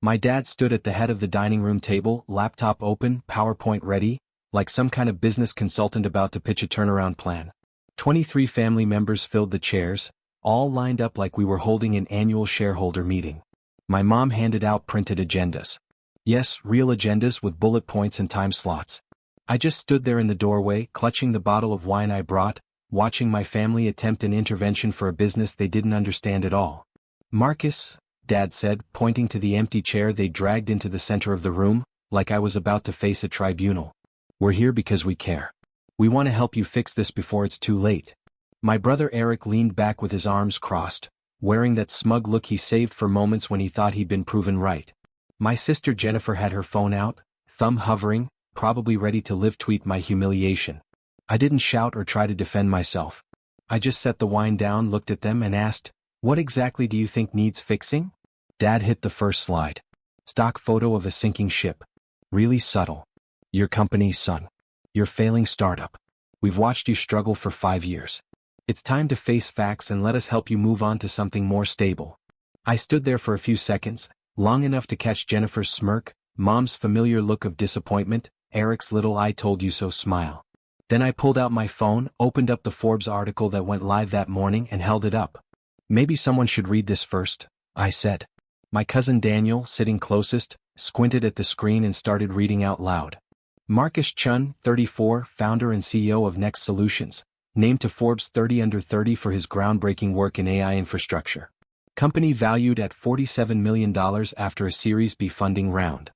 My dad stood at the head of the dining room table, laptop open, PowerPoint ready, like some kind of business consultant about to pitch a turnaround plan. 23 family members filled the chairs, all lined up like we were holding an annual shareholder meeting. My mom handed out printed agendas. Yes, real agendas with bullet points and time slots. I just stood there in the doorway, clutching the bottle of wine I brought, watching my family attempt an intervention for a business they didn't understand at all. "Marcus," Dad said, pointing to the empty chair they dragged into the center of the room, like I was about to face a tribunal. "We're here because we care. We want to help you fix this before it's too late." My brother Eric leaned back with his arms crossed, wearing that smug look he saved for moments when he thought he'd been proven right. My sister Jennifer had her phone out, thumb hovering, probably ready to live tweet my humiliation. I didn't shout or try to defend myself. I just set the wine down, looked at them and asked, "What exactly do you think needs fixing?" Dad hit the first slide. Stock photo of a sinking ship. Really subtle. "Your company, son. Your failing startup. We've watched you struggle for 5 years. It's time to face facts and let us help you move on to something more stable." I stood there for a few seconds, long enough to catch Jennifer's smirk, Mom's familiar look of disappointment, Eric's little "I told you so" smile. Then I pulled out my phone, opened up the Forbes article that went live that morning and held it up. "Maybe someone should read this first," I said. My cousin Daniel, sitting closest, squinted at the screen and started reading out loud. Marcus Chun, 34, founder and CEO of Next Solutions, named to Forbes 30 Under 30 for his groundbreaking work in AI infrastructure. Company valued at $47 million after a Series B funding round.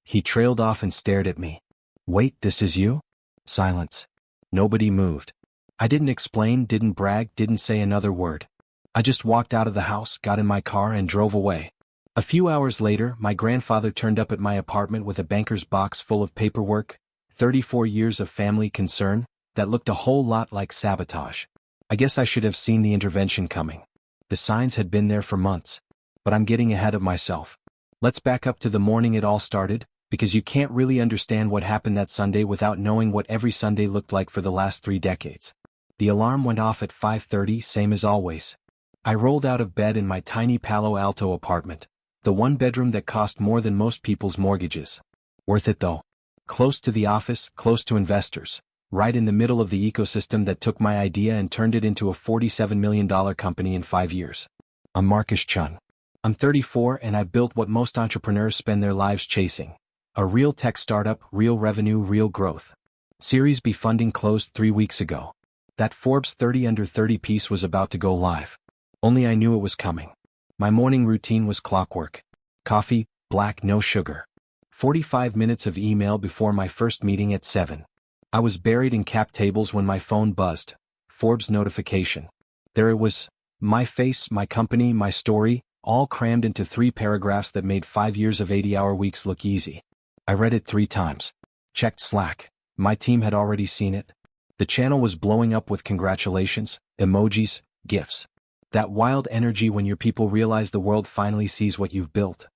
He trailed off and stared at me. "Wait, this is you?" Silence. Nobody moved. I didn't explain, didn't brag, didn't say another word. I just walked out of the house, got in my car and drove away. A few hours later, my grandfather turned up at my apartment with a banker's box full of paperwork, 34 years of family concern, that looked a whole lot like sabotage. I guess I should have seen the intervention coming. The signs had been there for months. But I'm getting ahead of myself. Let's back up to the morning it all started, because you can't really understand what happened that Sunday without knowing what every Sunday looked like for the last 3 decades. The alarm went off at 5:30, same as always. I rolled out of bed in my tiny Palo Alto apartment, the one bedroom that cost more than most people's mortgages. Worth it though. Close to the office, close to investors, right in the middle of the ecosystem that took my idea and turned it into a $47 million company in 5 years. I'm Marcus Chun. I'm 34 and I built what most entrepreneurs spend their lives chasing. A real tech startup, real revenue, real growth. Series B funding closed 3 weeks ago. That Forbes 30 Under 30 piece was about to go live. Only I knew it was coming. My morning routine was clockwork. Coffee, black, no sugar. 45 minutes of email before my first meeting at 7. I was buried in cap tables when my phone buzzed. Forbes notification. There it was. My face, my company, my story, all crammed into 3 paragraphs that made 5 years of 80-hour weeks look easy. I read it 3 times. Checked Slack. My team had already seen it. The channel was blowing up with congratulations, emojis, GIFs. That wild energy when your people realize the world finally sees what you've built.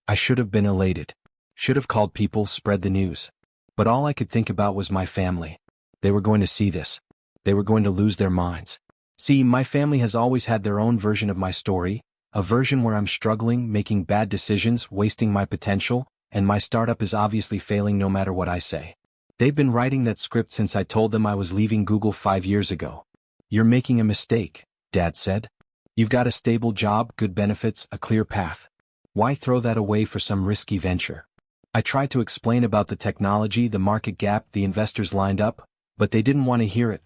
I should have been elated. Should have called people, spread the news. But all I could think about was my family. They were going to see this. They were going to lose their minds. See, my family has always had their own version of my story, a version where I'm struggling, making bad decisions, wasting my potential, and my startup is obviously failing no matter what I say. They've been writing that script since I told them I was leaving Google 5 years ago. "You're making a mistake," Dad said. "You've got a stable job, good benefits, a clear path. Why throw that away for some risky venture?" I tried to explain about the technology, the market gap, the investors lined up, but they didn't want to hear it.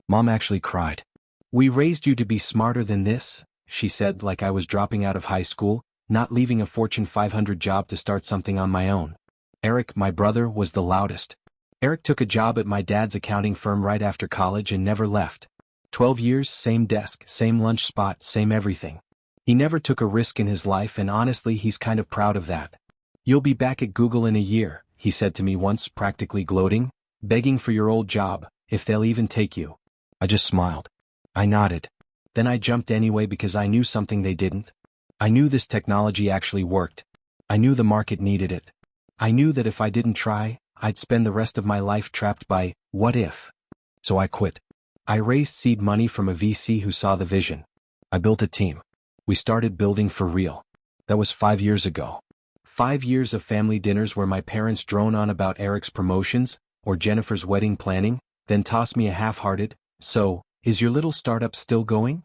Mom actually cried. "We raised you to be smarter than this," she said, like I was dropping out of high school, not leaving a Fortune 500 job to start something on my own. Eric, my brother, was the loudest. Eric took a job at my dad's accounting firm right after college and never left. 12 years, same desk, same lunch spot, same everything. He never took a risk in his life and honestly he's kind of proud of that. "You'll be back at Google in a year," he said to me once, practically gloating, "begging for your old job, if they'll even take you." I just smiled. I nodded. Then I jumped anyway because I knew something they didn't. I knew this technology actually worked. I knew the market needed it. I knew that if I didn't try, I'd spend the rest of my life trapped by, what if? So I quit. I raised seed money from a VC who saw the vision. I built a team. We started building for real. That was 5 years ago. 5 years of family dinners where my parents drone on about Eric's promotions, or Jennifer's wedding planning, then toss me a half-hearted, "So, is your little startup still going?"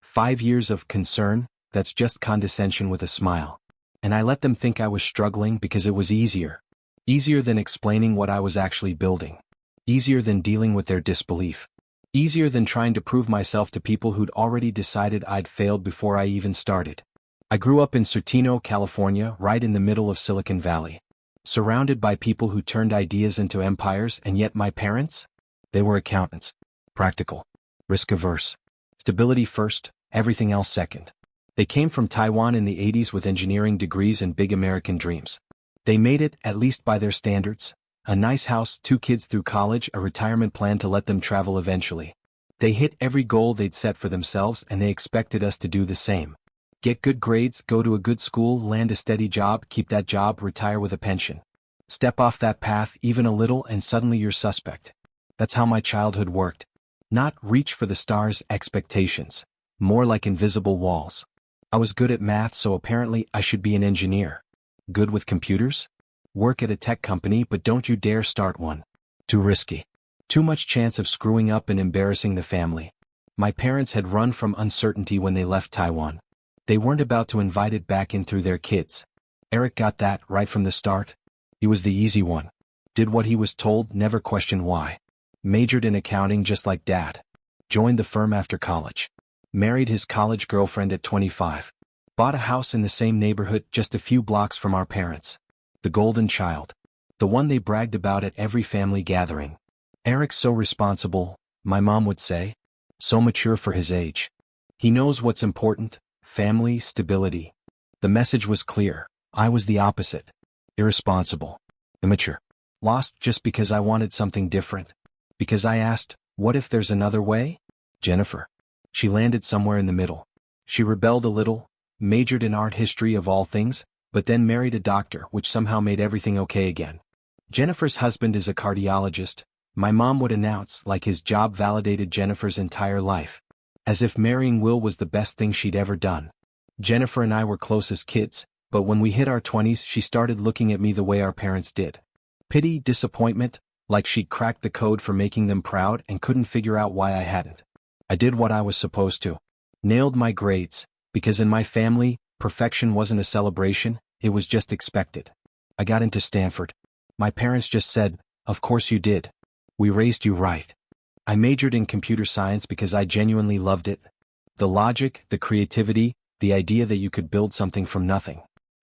5 years of concern, that's just condescension with a smile. And I let them think I was struggling because it was easier. Easier than explaining what I was actually building. Easier than dealing with their disbelief. Easier than trying to prove myself to people who'd already decided I'd failed before I even started. I grew up in Sortino, California, right in the middle of Silicon Valley. Surrounded by people who turned ideas into empires, and yet my parents? They were accountants. Practical. Risk-averse. Stability first, everything else second. They came from Taiwan in the 80s with engineering degrees and big American dreams. They made it, at least by their standards. A nice house, 2 kids through college, a retirement plan to let them travel eventually. They hit every goal they'd set for themselves, and they expected us to do the same. Get good grades, go to a good school, land a steady job, keep that job, retire with a pension. Step off that path even a little and suddenly you're suspect. That's how my childhood worked. Not reach for the stars expectations. More like invisible walls. I was good at math, so apparently I should be an engineer. Good with computers? Work at a tech company, but don't you dare start one. Too risky. Too much chance of screwing up and embarrassing the family. My parents had run from uncertainty when they left Taiwan. They weren't about to invite it back in through their kids. Eric got that right from the start. He was the easy one. Did what he was told, never questioned why. Majored in accounting just like Dad. Joined the firm after college. Married his college girlfriend at 25. Bought a house in the same neighborhood just a few blocks from our parents. The golden child. The one they bragged about at every family gathering. Eric's so responsible, my mom would say. So mature for his age. He knows what's important, family, stability. The message was clear. I was the opposite. Irresponsible. Immature. Lost just because I wanted something different. Because I asked, what if there's another way? Jennifer. She landed somewhere in the middle. She rebelled a little, majored in art history of all things, but then married a doctor, which somehow made everything okay again. Jennifer's husband is a cardiologist, my mom would announce, like his job validated Jennifer's entire life. As if marrying Will was the best thing she'd ever done. Jennifer and I were close as kids, but when we hit our 20s she started looking at me the way our parents did. Pity, disappointment, like she'd cracked the code for making them proud and couldn't figure out why I hadn't. I did what I was supposed to. Nailed my grades, because in my family, perfection wasn't a celebration, it was just expected. I got into Stanford. My parents just said, "Of course you did. We raised you right." I majored in computer science because I genuinely loved it. The logic, the creativity, the idea that you could build something from nothing.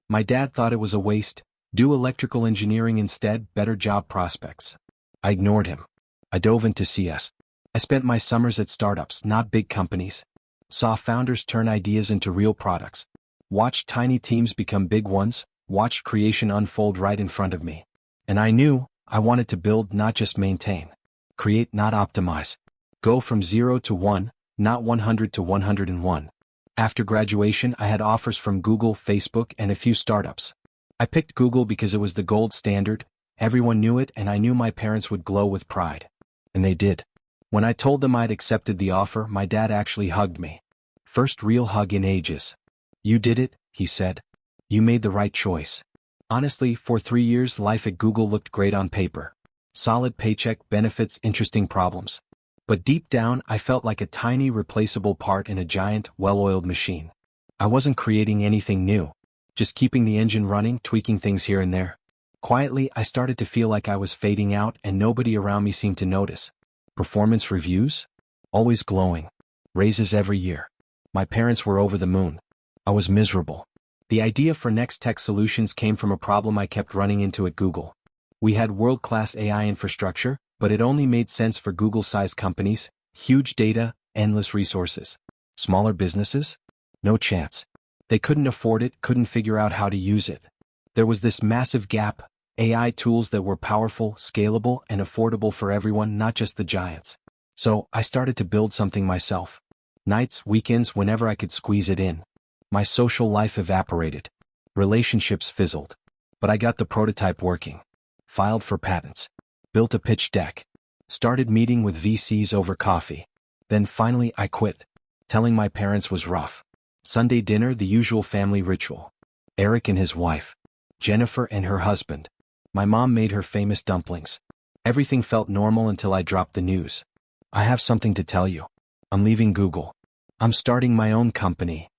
My dad thought it was a waste. Do electrical engineering instead, better job prospects. I ignored him. I dove into CS. I spent my summers at startups, not big companies. Saw founders turn ideas into real products. Watched tiny teams become big ones, watched creation unfold right in front of me. And I knew, I wanted to build, not just maintain. Create, not optimize. Go from 0 to 1, not 100 to 101. After graduation I had offers from Google, Facebook, and a few startups. I picked Google because it was the gold standard, everyone knew it, and I knew my parents would glow with pride. And they did. When I told them I'd accepted the offer, my dad actually hugged me. First real hug in ages. "You did it," he said. "You made the right choice." Honestly, for 3 years life at Google looked great on paper. Solid paycheck, benefits, interesting problems. But deep down I felt like a tiny replaceable part in a giant, well-oiled machine. I wasn't creating anything new. Just keeping the engine running, tweaking things here and there. Quietly I started to feel like I was fading out and nobody around me seemed to notice. Performance reviews? Always glowing. Raises every year. My parents were over the moon. I was miserable. The idea for Next Tech Solutions came from a problem I kept running into at Google. We had world-class AI infrastructure, but it only made sense for Google-sized companies, huge data, endless resources. Smaller businesses? No chance. They couldn't afford it, couldn't figure out how to use it. There was this massive gap, AI tools that were powerful, scalable, and affordable for everyone, not just the giants. So, I started to build something myself. Nights, weekends, whenever I could squeeze it in. My social life evaporated. Relationships fizzled. But I got the prototype working. Filed for patents. Built a pitch deck. Started meeting with VCs over coffee. Then finally I quit. Telling my parents was rough. Sunday dinner, the usual family ritual. Eric and his wife. Jennifer and her husband. My mom made her famous dumplings. Everything felt normal until I dropped the news. I have something to tell you. I'm leaving Google. I'm starting my own company.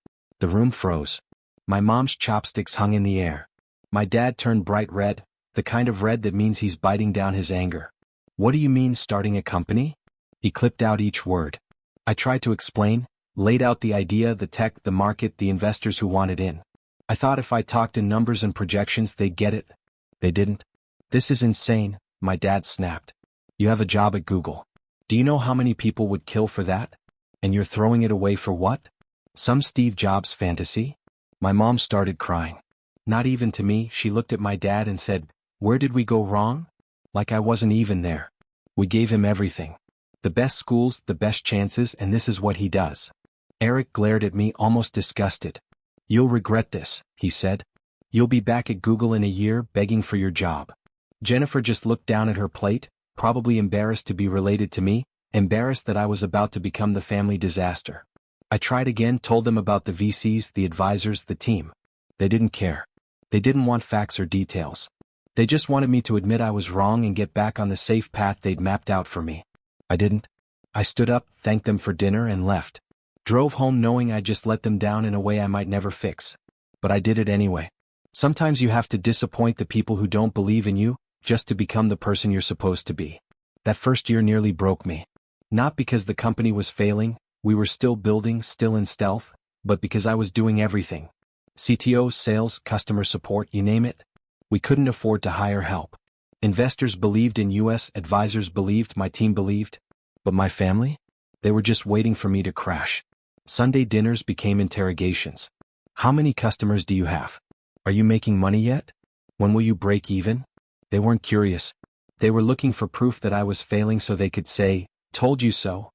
The room froze. My mom's chopsticks hung in the air. My dad turned bright red, the kind of red that means he's biting down his anger. What do you mean starting a company? He clipped out each word. I tried to explain, laid out the idea, the tech, the market, the investors who wanted in. I thought if I talked in numbers and projections they'd get it. They didn't. This is insane, my dad snapped. You have a job at Google. Do you know how many people would kill for that? And you're throwing it away for what? Some Steve Jobs fantasy? My mom started crying. Not even to me, she looked at my dad and said, "Where did we go wrong?" Like I wasn't even there. We gave him everything. The best schools, the best chances, and this is what he does. Eric glared at me, almost disgusted. You'll regret this, he said. You'll be back at Google in a year begging for your job. Jennifer just looked down at her plate, probably embarrassed to be related to me, embarrassed that I was about to become the family disaster. I tried again, told them about the VCs, the advisors, the team. They didn't care. They didn't want facts or details. They just wanted me to admit I was wrong and get back on the safe path they'd mapped out for me. I didn't. I stood up, thanked them for dinner, and left. Drove home knowing I just let them down in a way I might never fix. But I did it anyway. Sometimes you have to disappoint the people who don't believe in you, just to become the person you're supposed to be. That first year nearly broke me. Not because the company was failing, we were still building, still in stealth, but because I was doing everything. CTO, sales, customer support, you name it. We couldn't afford to hire help. Investors believed in us, advisors believed, my team believed. But my family? They were just waiting for me to crash. Sunday dinners became interrogations. How many customers do you have? Are you making money yet? When will you break even? They weren't curious. They were looking for proof that I was failing so they could say, "Told you so."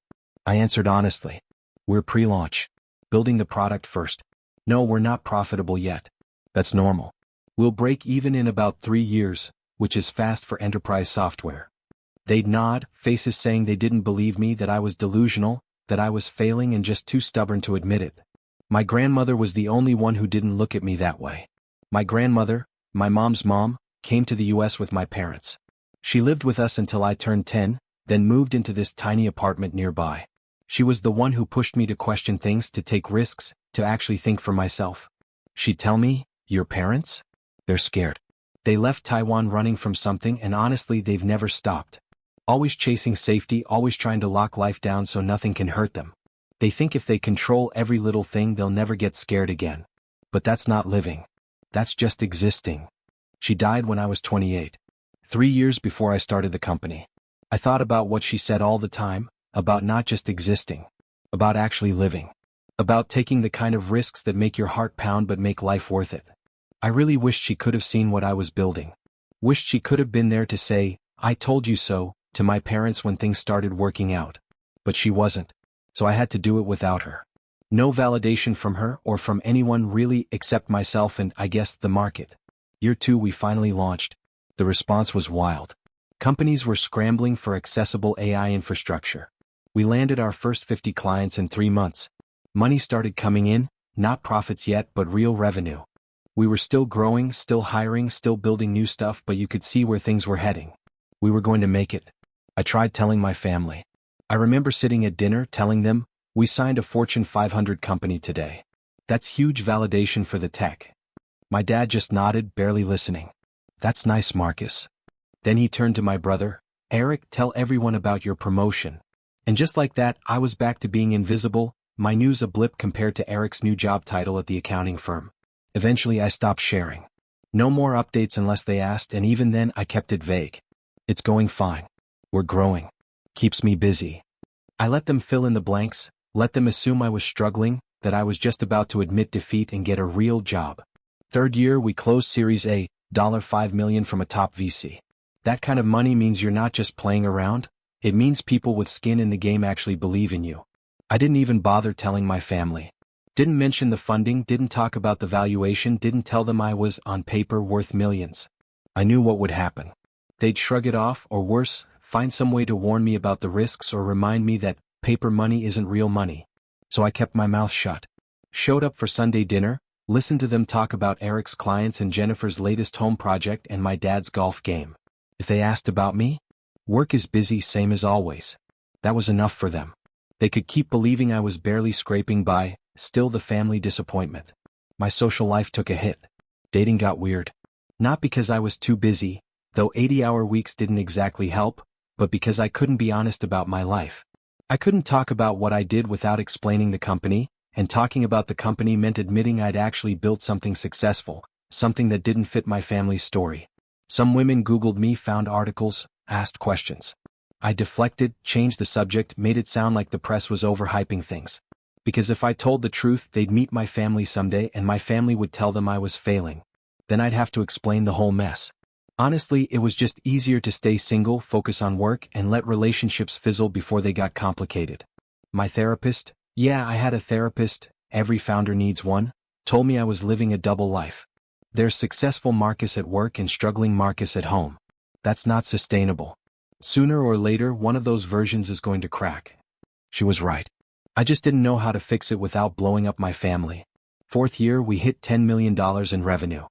I answered honestly. We're pre-launch. Building the product first. No, we're not profitable yet. That's normal. We'll break even in about 3 years, which is fast for enterprise software. They'd nod, faces saying they didn't believe me, that I was delusional, that I was failing and just too stubborn to admit it. My grandmother was the only one who didn't look at me that way. My grandmother, my mom's mom, came to the US with my parents. She lived with us until I turned 10, then moved into this tiny apartment nearby. She was the one who pushed me to question things, to take risks, to actually think for myself. She'd tell me, "Your parents? They're scared. They left Taiwan running from something, and honestly they've never stopped. Always chasing safety, always trying to lock life down so nothing can hurt them. They think if they control every little thing they'll never get scared again. But that's not living. That's just existing." She died when I was 28. 3 years before I started the company. I thought about what she said all the time, about not just existing. About actually living. About taking the kind of risks that make your heart pound but make life worth it. I really wished she could have seen what I was building. Wished she could have been there to say, "I told you so," to my parents when things started working out. But she wasn't. So I had to do it without her. No validation from her or from anyone really except myself and, I guess, the market. Year 2 we finally launched. The response was wild. Companies were scrambling for accessible AI infrastructure. We landed our first 50 clients in 3 months. Money started coming in, not profits yet but real revenue. We were still growing, still hiring, still building new stuff, but you could see where things were heading. We were going to make it. I tried telling my family. I remember sitting at dinner telling them, "We signed a Fortune 500 company today. That's huge validation for the tech." My dad just nodded, barely listening. "That's nice, Marcus." Then he turned to my brother, "Eric, tell everyone about your promotion." And just like that, I was back to being invisible, my news a blip compared to Eric's new job title at the accounting firm. Eventually I stopped sharing. No more updates unless they asked, and even then I kept it vague. "It's going fine. We're growing. Keeps me busy." I let them fill in the blanks, let them assume I was struggling, that I was just about to admit defeat and get a real job. 3rd year we closed Series A, $5 million from a top VC. That kind of money means you're not just playing around, it means people with skin in the game actually believe in you. I didn't even bother telling my family. Didn't mention the funding, didn't talk about the valuation, didn't tell them I was, on paper, worth millions. I knew what would happen. They'd shrug it off, or worse, find some way to warn me about the risks or remind me that paper money isn't real money. So I kept my mouth shut. Showed up for Sunday dinner, Listen to them talk about Eric's clients and Jennifer's latest home project and my dad's golf game. If they asked about me, work is busy, same as always. That was enough for them. They could keep believing I was barely scraping by, still the family disappointment. My social life took a hit. Dating got weird. Not because I was too busy, though 80-hour weeks didn't exactly help, but because I couldn't be honest about my life. I couldn't talk about what I did without explaining the company, and talking about the company meant admitting I'd actually built something successful, something that didn't fit my family's story. Some women Googled me, found articles, asked questions. I deflected, changed the subject, made it sound like the press was overhyping things. Because if I told the truth, they'd meet my family someday and my family would tell them I was failing. Then I'd have to explain the whole mess. Honestly, it was just easier to stay single, focus on work, and let relationships fizzle before they got complicated. My therapist, yeah, I had a therapist, every founder needs one, told me I was living a double life. There's successful Marcus at work and struggling Marcus at home. That's not sustainable. Sooner or later, one of those versions is going to crack. She was right. I just didn't know how to fix it without blowing up my family. 4th year, we hit $10 million in revenue.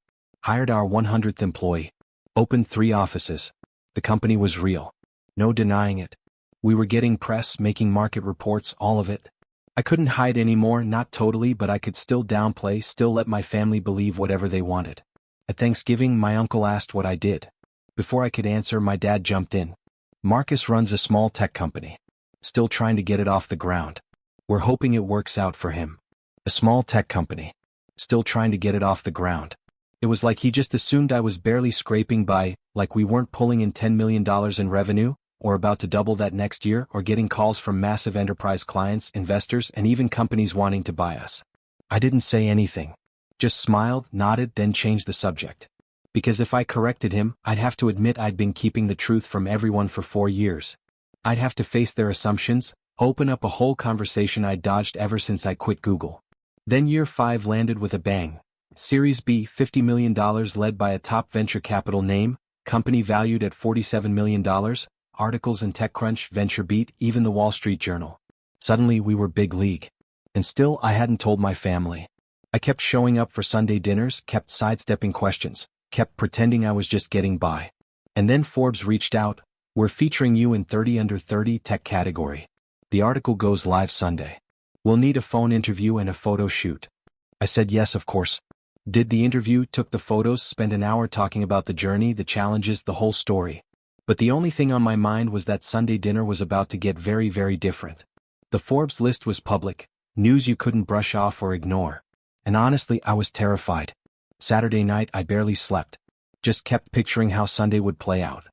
Hired our 100th employee. Opened 3 offices. The company was real. No denying it. We were getting press, making market reports, all of it. I couldn't hide anymore, not totally, but I could still downplay, still let my family believe whatever they wanted. At Thanksgiving, my uncle asked what I did. Before I could answer, my dad jumped in. Marcus runs a small tech company. Still trying to get it off the ground. We're hoping it works out for him. A small tech company. Still trying to get it off the ground. It was like he just assumed I was barely scraping by, like we weren't pulling in $10 million in revenue, or about to double that next year, or getting calls from massive enterprise clients, investors, and even companies wanting to buy us. I didn't say anything. Just smiled, nodded, then changed the subject. Because if I corrected him, I'd have to admit I'd been keeping the truth from everyone for 4 years. I'd have to face their assumptions, open up a whole conversation I'd dodged ever since I quit Google. Then year 5 landed with a bang. Series B, $50 million led by a top venture capital name, company valued at $47 million, articles in TechCrunch, VentureBeat, even the Wall Street Journal. Suddenly we were big league. And still I hadn't told my family. I kept showing up for Sunday dinners, kept sidestepping questions, kept pretending I was just getting by. And then Forbes reached out, "We're featuring you in 30 under 30 tech category. The article goes live Sunday. We'll need a phone interview and a photo shoot." I said yes, of course. Did the interview, took the photos, spent an hour talking about the journey, the challenges, the whole story. But the only thing on my mind was that Sunday dinner was about to get very, very different. The Forbes list was public, news you couldn't brush off or ignore. And honestly, I was terrified. Saturday night I barely slept. Just kept picturing how Sunday would play out.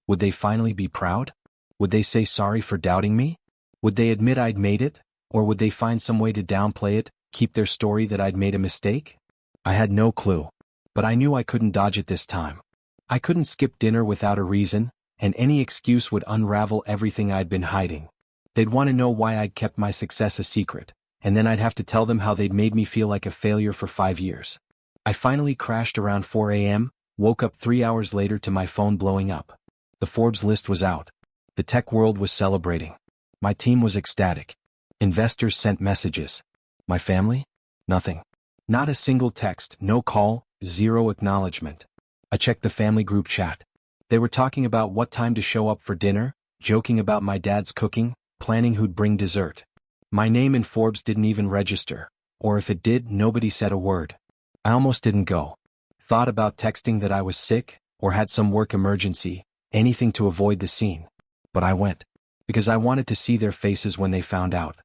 Would they finally be proud? Would they say sorry for doubting me? Would they admit I'd made it? Or would they find some way to downplay it, keep their story that I'd made a mistake? I had no clue. But I knew I couldn't dodge it this time. I couldn't skip dinner without a reason, and any excuse would unravel everything I'd been hiding. They'd want to know why I'd kept my success a secret, and then I'd have to tell them how they'd made me feel like a failure for 5 years. I finally crashed around 4 a.m., woke up 3 hours later to my phone blowing up. The Forbes list was out. The tech world was celebrating. My team was ecstatic. Investors sent messages. My family? Nothing. Not a single text, no call, zero acknowledgement. I checked the family group chat. They were talking about what time to show up for dinner, joking about my dad's cooking, planning who'd bring dessert. My name in Forbes didn't even register, or if it did, nobody said a word. I almost didn't go. Thought about texting that I was sick, or had some work emergency, anything to avoid the scene. But I went. Because I wanted to see their faces when they found out.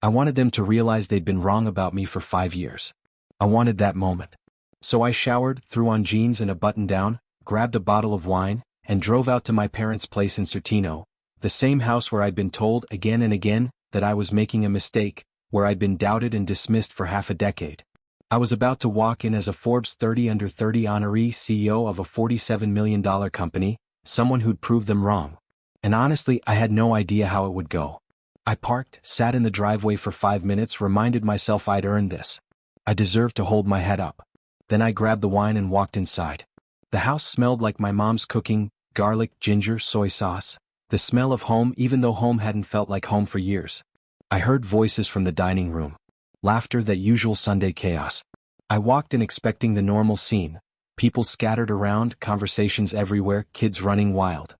I wanted them to realize they'd been wrong about me for 5 years. I wanted that moment. So I showered, threw on jeans and a button-down, grabbed a bottle of wine, and drove out to my parents' place in Certino, the same house where I'd been told again and again that I was making a mistake, where I'd been doubted and dismissed for half a decade. I was about to walk in as a Forbes 30 under 30 honoree CEO of a $47 million company, someone who'd proved them wrong. And honestly, I had no idea how it would go. I parked, sat in the driveway for 5 minutes, reminded myself I'd earned this. I deserved to hold my head up. Then I grabbed the wine and walked inside. The house smelled like my mom's cooking, garlic, ginger, soy sauce. The smell of home, even though home hadn't felt like home for years. I heard voices from the dining room. Laughter, that usual Sunday chaos. I walked in expecting the normal scene. People scattered around, conversations everywhere, kids running wild.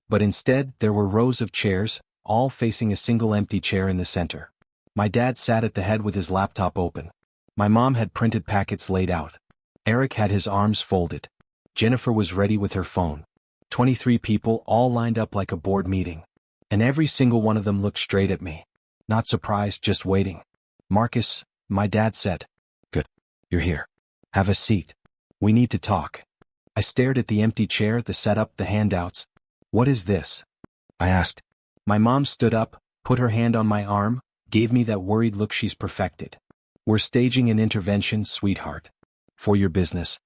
But instead, there were rows of chairs, all facing a single empty chair in the center. My dad sat at the head with his laptop open. My mom had printed packets laid out. Eric had his arms folded. Jennifer was ready with her phone. 23 people all lined up like a board meeting. And every single one of them looked straight at me. Not surprised, just waiting. "Marcus," my dad said. "Good. You're here. Have a seat. We need to talk." I stared at the empty chair, the setup, the handouts. "What is this?" I asked. My mom stood up, put her hand on my arm, gave me that worried look she's perfected. "We're staging an intervention, sweetheart. For your business.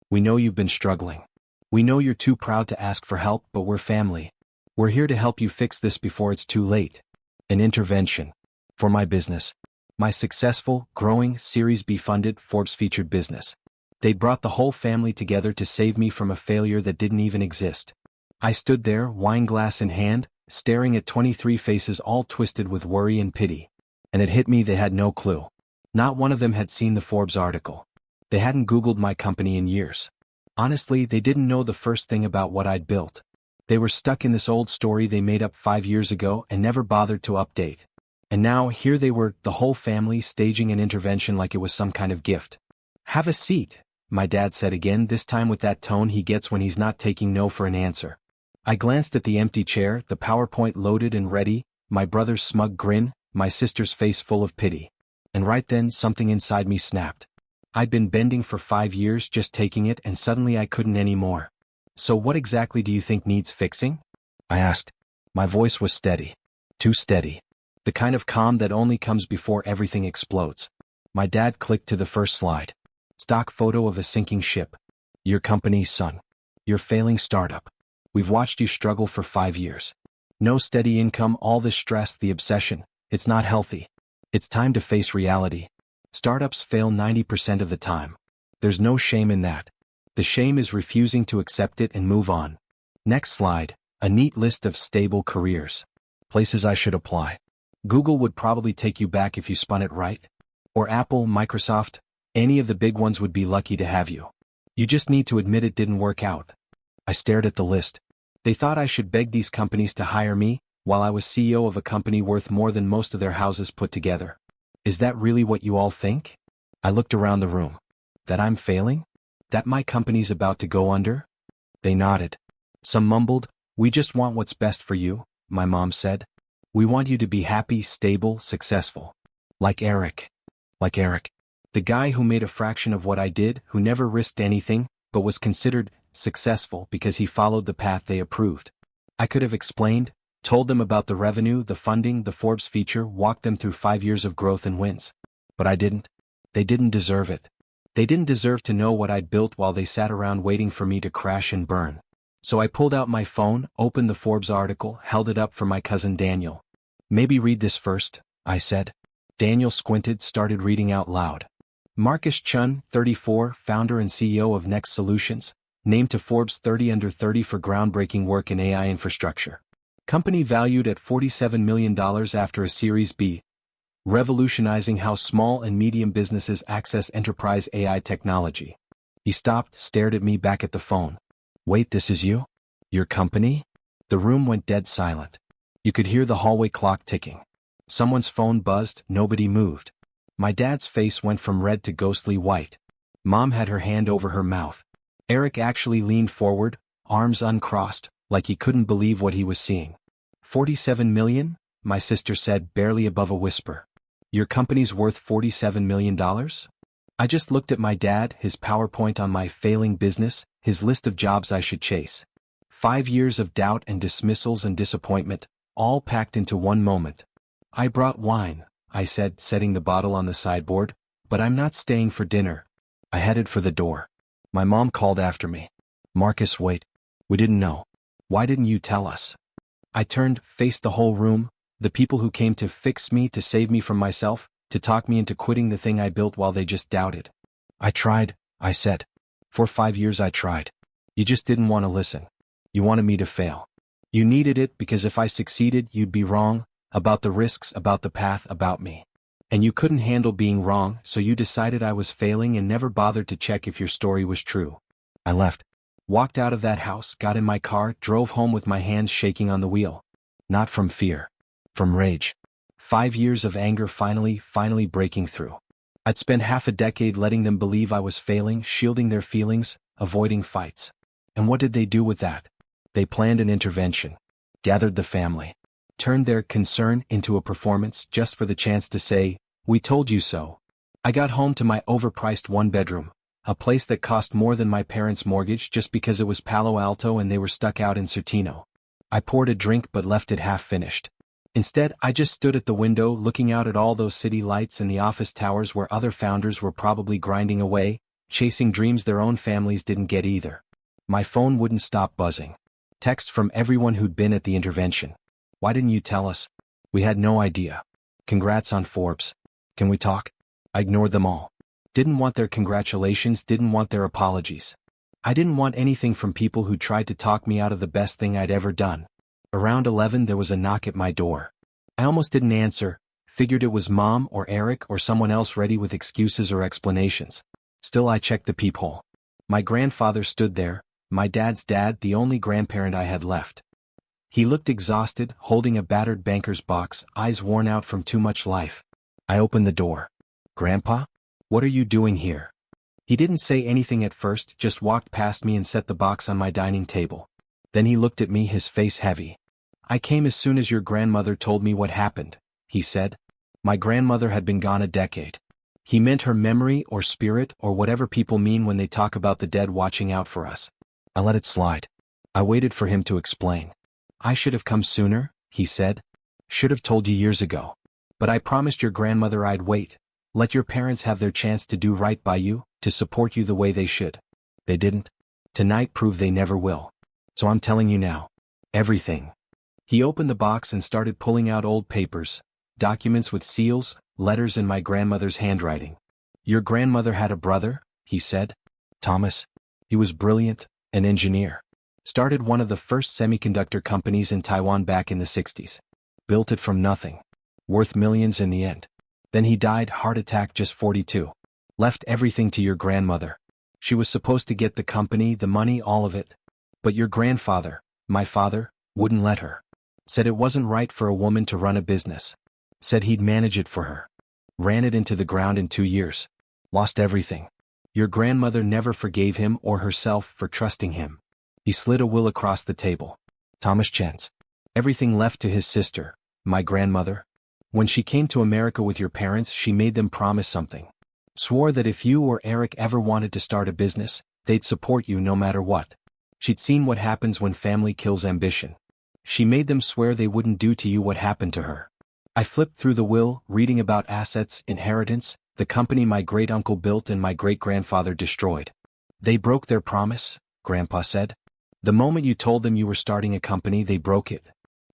We know you've been struggling. We know you're too proud to ask for help, but we're family. We're here to help you fix this before it's too late. An intervention. For my business. My successful, growing, Series B funded, Forbes-featured business. They'd brought the whole family together to save me from a failure that didn't even exist." I stood there, wine glass in hand, staring at 23 faces all twisted with worry and pity. And it hit me they had no clue. Not one of them had seen the Forbes article. They hadn't Googled my company in years. Honestly, they didn't know the first thing about what I'd built. They were stuck in this old story they made up 5 years ago and never bothered to update. And now, here they were, the whole family, staging an intervention like it was some kind of gift. "Have a seat," my dad said again, this time with that tone he gets when he's not taking no for an answer. I glanced at the empty chair, the PowerPoint loaded and ready, my brother's smug grin, my sister's face full of pity. And right then, something inside me snapped. I'd been bending for 5 years, just taking it, and suddenly I couldn't anymore. "So what exactly do you think needs fixing?" I asked. My voice was steady. Too steady. The kind of calm that only comes before everything explodes. My dad clicked to the first slide. Stock photo of a sinking ship. "Your company, son. Your failing startup. We've watched you struggle for 5 years. No steady income, all this stress, the obsession. It's not healthy. It's time to face reality. Startups fail 90% of the time. There's no shame in that. The shame is refusing to accept it and move on." Next slide, a neat list of stable careers. Places I should apply. Google would probably take you back if you spun it right. Or Apple, Microsoft, any of the big ones would be lucky to have you. You just need to admit it didn't work out. I stared at the list. They thought I should beg these companies to hire me, while I was CEO of a company worth more than most of their houses put together. Is that really what you all think? I looked around the room. That I'm failing? That my company's about to go under? They nodded. Some mumbled, "We just want what's best for you," my mom said. "We want you to be happy, stable, successful. Like Eric. Like Eric. The guy who made a fraction of what I did, who never risked anything, but was considered successful because he followed the path they approved." I could have explained, told them about the revenue, the funding, the Forbes feature, walked them through 5 years of growth and wins. But I didn't. They didn't deserve it. They didn't deserve to know what I'd built while they sat around waiting for me to crash and burn. So I pulled out my phone, opened the Forbes article, held it up for my cousin Daniel. "Maybe read this first," I said. Daniel squinted, started reading out loud. "Marcus Chun, 34, founder and CEO of Next Solutions, named to Forbes 30 under 30 for groundbreaking work in AI infrastructure. Company valued at $47 million after a Series B, revolutionizing how small and medium businesses access enterprise AI technology." He stopped, stared at me, back at the phone. "Wait, this is you? Your company?" The room went dead silent. You could hear the hallway clock ticking. Someone's phone buzzed, nobody moved. My dad's face went from red to ghostly white. Mom had her hand over her mouth. Eric actually leaned forward, arms uncrossed, like he couldn't believe what he was seeing. "47 million?" my sister said, barely above a whisper. "Your company's worth $47 million? I just looked at my dad, his PowerPoint on my failing business, his list of jobs I should chase. 5 years of doubt and dismissals and disappointment, all packed into one moment. "I brought wine," I said, setting the bottle on the sideboard, "but I'm not staying for dinner." I headed for the door. My mom called after me. "Marcus, wait. We didn't know. Why didn't you tell us?" I turned, faced the whole room, the people who came to fix me, to save me from myself, to talk me into quitting the thing I built while they just doubted. "I tried," I said. "For 5 years I tried. You just didn't want to listen. You wanted me to fail. You needed it because if I succeeded you'd be wrong, about the risks, about the path, about me. And you couldn't handle being wrong, so you decided I was failing and never bothered to check if your story was true. I left. Walked out of that house, got in my car, drove home with my hands shaking on the wheel. Not from fear. From rage. 5 years of anger finally breaking through. I'd spent half a decade letting them believe I was failing, shielding their feelings, avoiding fights. And what did they do with that? They planned an intervention. Gathered the family. Turned their concern into a performance just for the chance to say, "We told you so." I got home to my overpriced one-bedroom, a place that cost more than my parents' mortgage just because it was Palo Alto and they were stuck out in Certino. I poured a drink but left it half-finished. Instead, I just stood at the window looking out at all those city lights and the office towers where other founders were probably grinding away, chasing dreams their own families didn't get either. My phone wouldn't stop buzzing. Text from everyone who'd been at the intervention. "Why didn't you tell us? We had no idea. Congrats on Forbes. Can we talk?" I ignored them all. Didn't want their congratulations, didn't want their apologies. I didn't want anything from people who tried to talk me out of the best thing I'd ever done. Around 11 there was a knock at my door. I almost didn't answer, figured it was Mom or Eric or someone else ready with excuses or explanations. Still I checked the peephole. My grandfather stood there, my dad's dad, the only grandparent I had left. He looked exhausted, holding a battered banker's box, eyes worn out from too much life. I opened the door. "Grandpa? What are you doing here?" He didn't say anything at first, just walked past me and set the box on my dining table. Then he looked at me, his face heavy. "I came as soon as your grandmother told me what happened," he said. My grandmother had been gone a decade. He meant her memory or spirit or whatever people mean when they talk about the dead watching out for us. I let it slide. I waited for him to explain. "I should have come sooner," he said. "Should have told you years ago. But I promised your grandmother I'd wait. Let your parents have their chance to do right by you, to support you the way they should. They didn't. Tonight proved they never will. So I'm telling you now. Everything." He opened the box and started pulling out old papers, documents with seals, letters in my grandmother's handwriting. "Your grandmother had a brother," he said. "Thomas. He was brilliant, an engineer. Started one of the first semiconductor companies in Taiwan back in the 60s. Built it from nothing. Worth millions in the end. Then he died, heart attack, just 42. Left everything to your grandmother. She was supposed to get the company, the money, all of it. But your grandfather, my father, wouldn't let her. Said it wasn't right for a woman to run a business. Said he'd manage it for her. Ran it into the ground in 2 years. Lost everything. Your grandmother never forgave him or herself for trusting him." He slid a will across the table. "Thomas Chance. Everything left to his sister, my grandmother. When she came to America with your parents, she made them promise something. Swore that if you or Eric ever wanted to start a business, they'd support you no matter what. She'd seen what happens when family kills ambition. She made them swear they wouldn't do to you what happened to her." I flipped through the will, reading about assets, inheritance, the company my great-uncle built and my great-grandfather destroyed. "They broke their promise," Grandpa said. "The moment you told them you were starting a company, they broke it.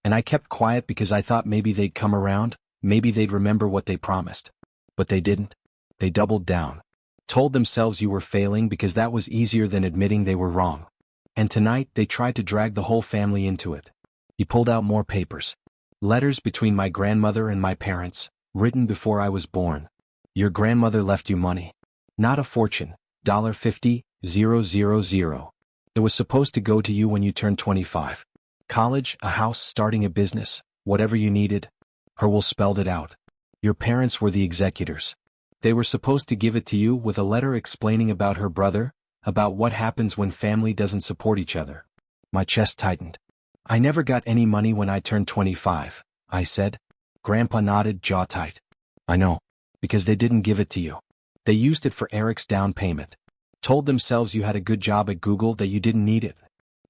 And I kept quiet because I thought maybe they'd come around, maybe they'd remember what they promised. But they didn't. They doubled down. Told themselves you were failing because that was easier than admitting they were wrong. And tonight they tried to drag the whole family into it." He pulled out more papers. Letters between my grandmother and my parents, written before I was born. "Your grandmother left you money. Not a fortune, $50,000. It was supposed to go to you when you turned 25. College, a house, starting a business, whatever you needed." Her will spelled it out. "Your parents were the executors. They were supposed to give it to you with a letter explaining about her brother, about what happens when family doesn't support each other." My chest tightened. "I never got any money when I turned 25, I said. Grandpa nodded, jaw tight. "I know. Because they didn't give it to you. They used it for Eric's down payment. Told themselves you had a good job at Google, that you didn't need it.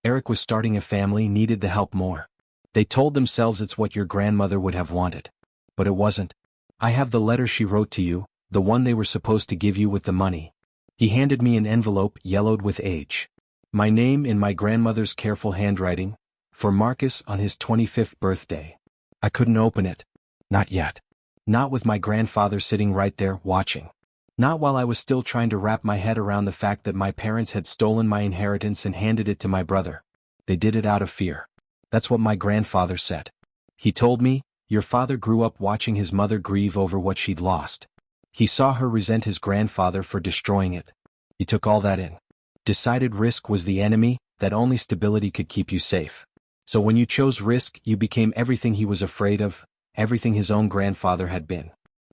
Eric was starting a family, needed the help more. They told themselves it's what your grandmother would have wanted. But it wasn't. I have the letter she wrote to you, the one they were supposed to give you with the money." He handed me an envelope yellowed with age. My name in my grandmother's careful handwriting, "For Marcus on his 25th birthday." I couldn't open it. Not yet. Not with my grandfather sitting right there, watching. Not while I was still trying to wrap my head around the fact that my parents had stolen my inheritance and handed it to my brother. They did it out of fear. That's what my grandfather said. He told me, Your father grew up watching his mother grieve over what she'd lost. He saw her resent his grandfather for destroying it. He took all that in. Decided risk was the enemy, that only stability could keep you safe. So when you chose risk, you became everything he was afraid of, everything his own grandfather had been.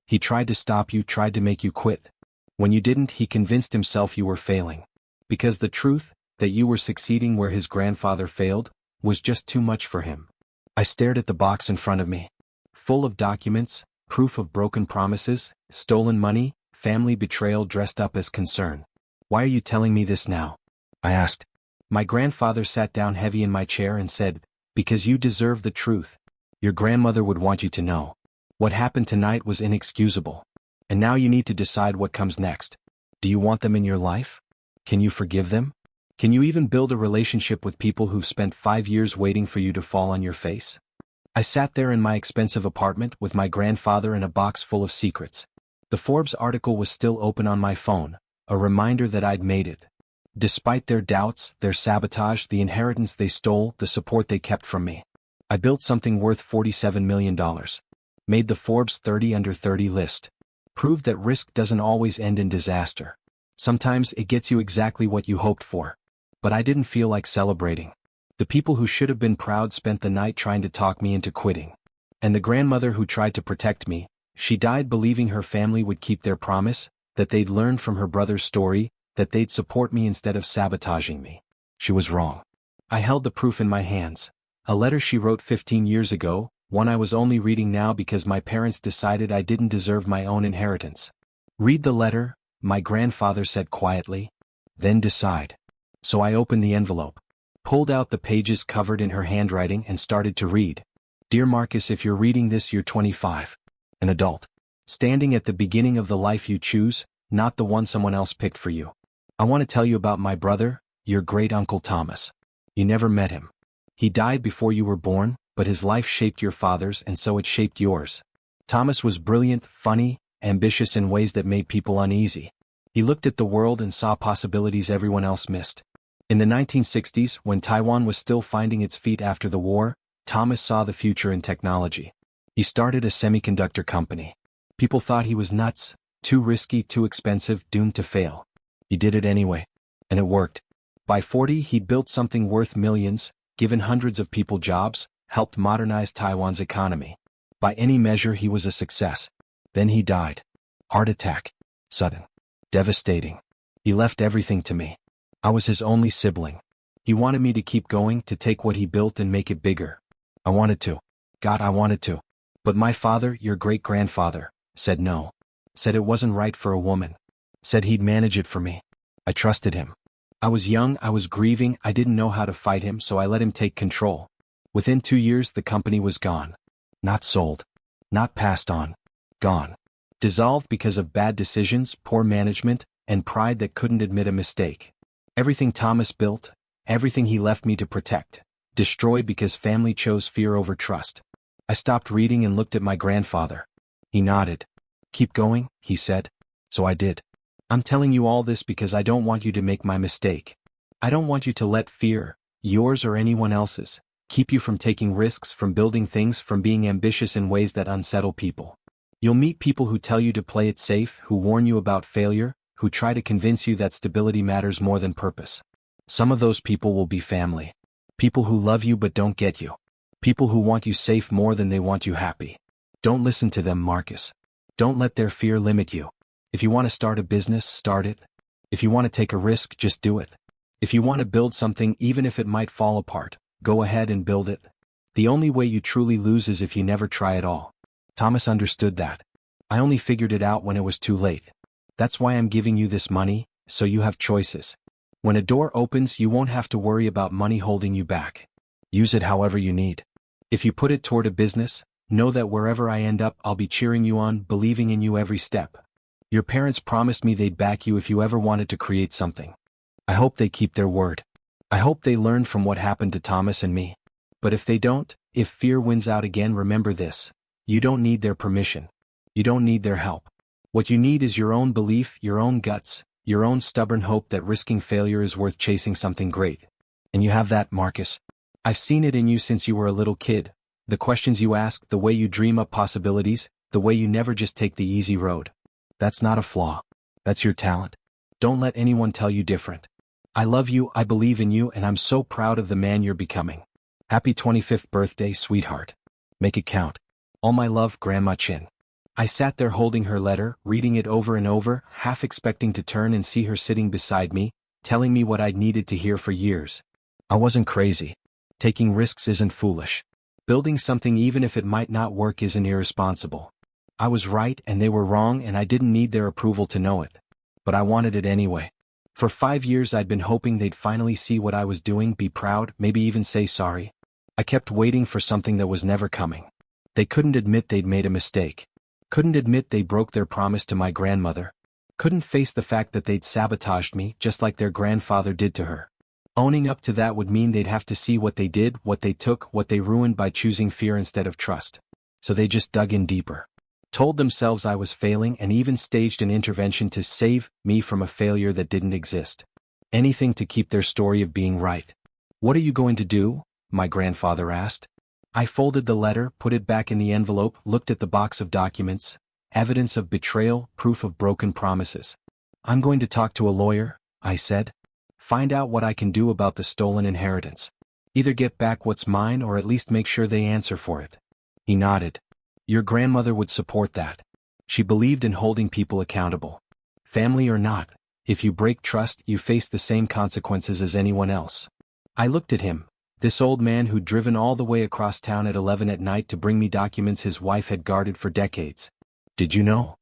He tried to stop you, tried to make you quit. When you didn't, he convinced himself you were failing. Because the truth, that you were succeeding where his grandfather failed, was just too much for him. I stared at the box in front of me. Full of documents, proof of broken promises, stolen money, family betrayal dressed up as concern. Why are you telling me this now? I asked. My grandfather sat down heavy in my chair and said, because you deserve the truth. Your grandmother would want you to know. What happened tonight was inexcusable. And now you need to decide what comes next. Do you want them in your life? Can you forgive them? Can you even build a relationship with people who've spent 5 years waiting for you to fall on your face? I sat there in my expensive apartment with my grandfather and a box full of secrets. The Forbes article was still open on my phone, a reminder that I'd made it. Despite their doubts, their sabotage, the inheritance they stole, the support they kept from me, I built something worth $47 million. Made the Forbes 30 under 30 list. Proved that risk doesn't always end in disaster. Sometimes it gets you exactly what you hoped for. But I didn't feel like celebrating. The people who should have been proud spent the night trying to talk me into quitting. And the grandmother who tried to protect me, she died believing her family would keep their promise, that they'd learned from her brother's story, that they'd support me instead of sabotaging me. She was wrong. I held the proof in my hands. A letter she wrote 15 years ago, one I was only reading now because my parents decided I didn't deserve my own inheritance. Read the letter, my grandfather said quietly. Then decide. So I opened the envelope. Pulled out the pages covered in her handwriting and started to read. Dear Marcus, if you're reading this, you're 25. An adult. Standing at the beginning of the life you choose, not the one someone else picked for you. I want to tell you about my brother, your great-uncle Thomas. You never met him. He died before you were born, but his life shaped your father's and so it shaped yours. Thomas was brilliant, funny, ambitious in ways that made people uneasy. He looked at the world and saw possibilities everyone else missed. In the 1960s, when Taiwan was still finding its feet after the war, Thomas saw the future in technology. He started a semiconductor company. People thought he was nuts, too risky, too expensive, doomed to fail. He did it anyway. And it worked. By 40, he'd built something worth millions, given hundreds of people jobs, helped modernize Taiwan's economy. By any measure, he was a success. Then he died. Heart attack. Sudden. Devastating. He left everything to me. I was his only sibling. He wanted me to keep going, to take what he built and make it bigger. I wanted to. God, I wanted to. But my father, your great-grandfather, said no. Said it wasn't right for a woman. Said he'd manage it for me. I trusted him. I was young, I was grieving, I didn't know how to fight him, so I let him take control. Within 2 years, the company was gone. Not sold. Not passed on. Gone. Dissolved because of bad decisions, poor management, and pride that couldn't admit a mistake. Everything Thomas built, everything he left me to protect, destroyed because family chose fear over trust. I stopped reading and looked at my grandfather. He nodded. Keep going, he said. So I did. I'm telling you all this because I don't want you to make my mistake. I don't want you to let fear, yours or anyone else's, keep you from taking risks, from building things, from being ambitious in ways that unsettle people. You'll meet people who tell you to play it safe, who warn you about failure, who try to convince you that stability matters more than purpose. Some of those people will be family. People who love you but don't get you. People who want you safe more than they want you happy. Don't listen to them, Marcus. Don't let their fear limit you. If you want to start a business, start it. If you want to take a risk, just do it. If you want to build something, even if it might fall apart, go ahead and build it. The only way you truly lose is if you never try at all. Thomas understood that. I only figured it out when it was too late. That's why I'm giving you this money, so you have choices. When a door opens, you won't have to worry about money holding you back. Use it however you need. If you put it toward a business, know that wherever I end up, I'll be cheering you on, believing in you every step. Your parents promised me they'd back you if you ever wanted to create something. I hope they keep their word. I hope they learned from what happened to Thomas and me. But if they don't, if fear wins out again, remember this. You don't need their permission. You don't need their help. What you need is your own belief, your own guts, your own stubborn hope that risking failure is worth chasing something great. And you have that, Marcus. I've seen it in you since you were a little kid. The questions you ask, the way you dream up possibilities, the way you never just take the easy road. That's not a flaw. That's your talent. Don't let anyone tell you different. I love you, I believe in you, and I'm so proud of the man you're becoming. Happy 25th birthday, sweetheart. Make it count. All my love, Grandma Chin. I sat there holding her letter, reading it over and over, half expecting to turn and see her sitting beside me, telling me what I'd needed to hear for years. I wasn't crazy. Taking risks isn't foolish. Building something even if it might not work isn't irresponsible. I was right and they were wrong, and I didn't need their approval to know it. But I wanted it anyway. For 5 years I'd been hoping they'd finally see what I was doing, be proud, maybe even say sorry. I kept waiting for something that was never coming. They couldn't admit they'd made a mistake. Couldn't admit they broke their promise to my grandmother. Couldn't face the fact that they'd sabotaged me just like their grandfather did to her. Owning up to that would mean they'd have to see what they did, what they took, what they ruined by choosing fear instead of trust. So they just dug in deeper. Told themselves I was failing and even staged an intervention to save me from a failure that didn't exist. Anything to keep their story of being right. "What are you going to do?" my grandfather asked. I folded the letter, put it back in the envelope, looked at the box of documents, evidence of betrayal, proof of broken promises. "I'm going to talk to a lawyer," I said. "Find out what I can do about the stolen inheritance. Either get back what's mine or at least make sure they answer for it." He nodded. "Your grandmother would support that. She believed in holding people accountable. Family or not, if you break trust, you face the same consequences as anyone else." I looked at him, this old man who'd driven all the way across town at 11 at night to bring me documents his wife had guarded for decades. "Did you know?"